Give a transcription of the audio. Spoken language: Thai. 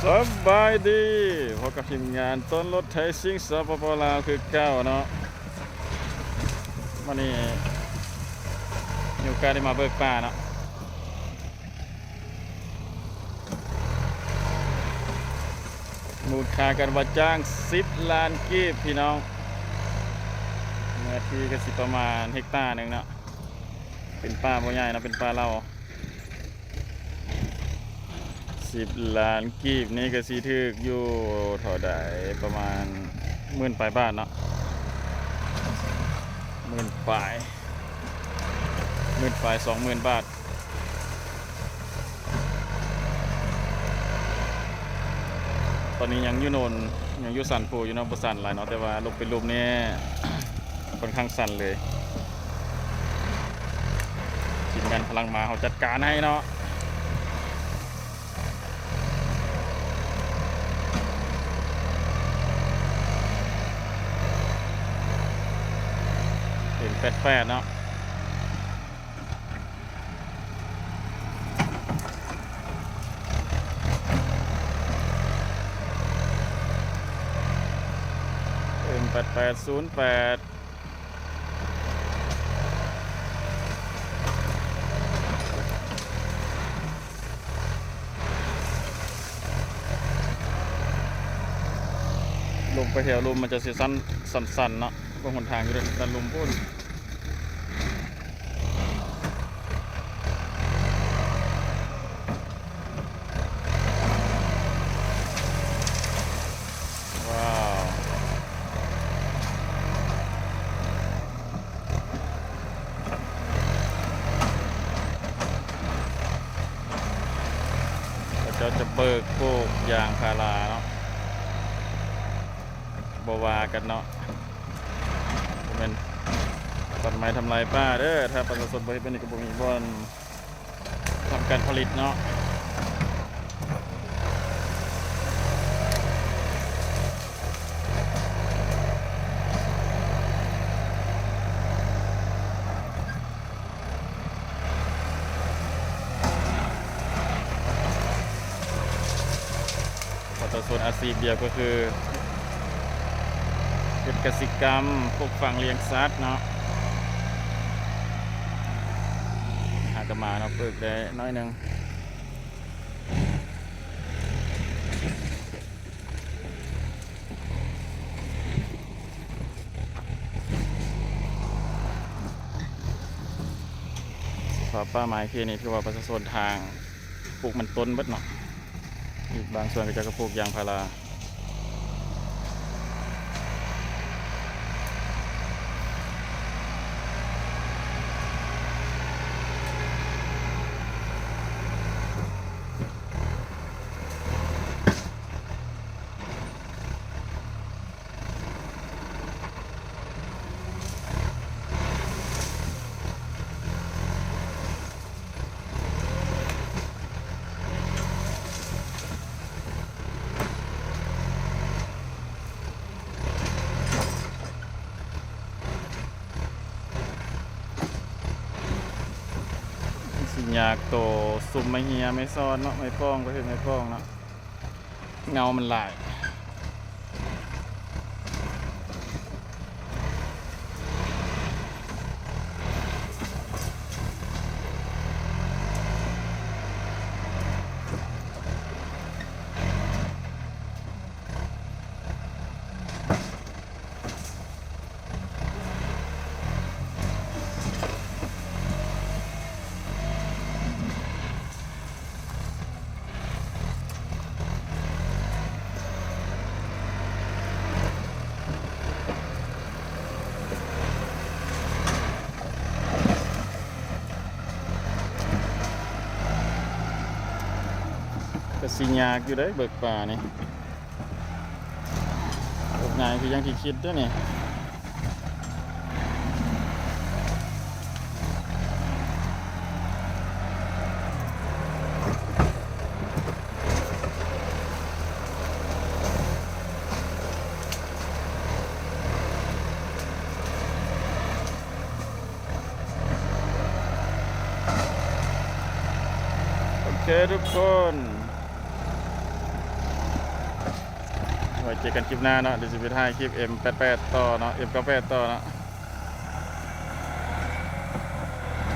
สบายดีพบกับทีมงานต้นรถไทยซิ่งสปปลาวคือเก้าเนาะวันนี้มีโอกาสได้มาเบิกป่าเนาะมูลค่าการว่าจ้าง10 ล้านกีบพี่น้องเนื้อที่ก็สิประมาณเฮกตาร์หนึ่งเนาะเป็นป่าบ่ใหญ่นะเป็นป่าเรา10 ล้านกีบนี่ก็สิถึกอยู่เท่าใดประมาณ10,000 ปลายบาทเนาะ10,000 ปลาย20,000 บาทตอนนี้ยังอยู่โนนยังอยู่สันปูอยู่เนาะบ่สั่นหลายเนาะแต่ว่าลงเป็นรูปนี้ ค่อนข้างสั่นเลยทีมงานพลังมาเขาจัดการให้เนาะเห็นแปดเนาะ8808ลงไปแถวลุมมันจะเสียสั้นเนาะบางหนทางอยู่ด้านลุมพุ่นว้าวเราจะเบิกพวกยางพาราเนาะบวากันเนาะเป็นตัดไม้ทำลายป่าเด้อถ้าประชาชนบริเวณนี้ก็บ่มีบ่อนทำการผลิตเนาะประชาชนอาชีพเดียวก็คือเป็นกสิกรรมพวกฝั่งเลี้ยงสัตว์เนาะหากมาเนาะฝึกได้น้อยหนึ่งสภาพป่าไม้เขตนี้คือว่าประชาชนทางปลูกมันต้นเบิดเนาะอีกบางส่วนก็จะปลูกยางพาราสิยากโตซุ่มไม่เฮียไม่ซ้อนเนาะไม่ป้องก็คือไม่ป้องเนาะเงามันหลายก็สิยากอยู่ได้เบิกป่านี่ง่ายคือยังที่คิดด้วยนี่โอเคทุกคน ไว้เจอกันคลิปหน้าเนาะเดี๋ยวจะไปถ่ายคลิป M88 ต่อเนาะ M98 ต่อเนาะ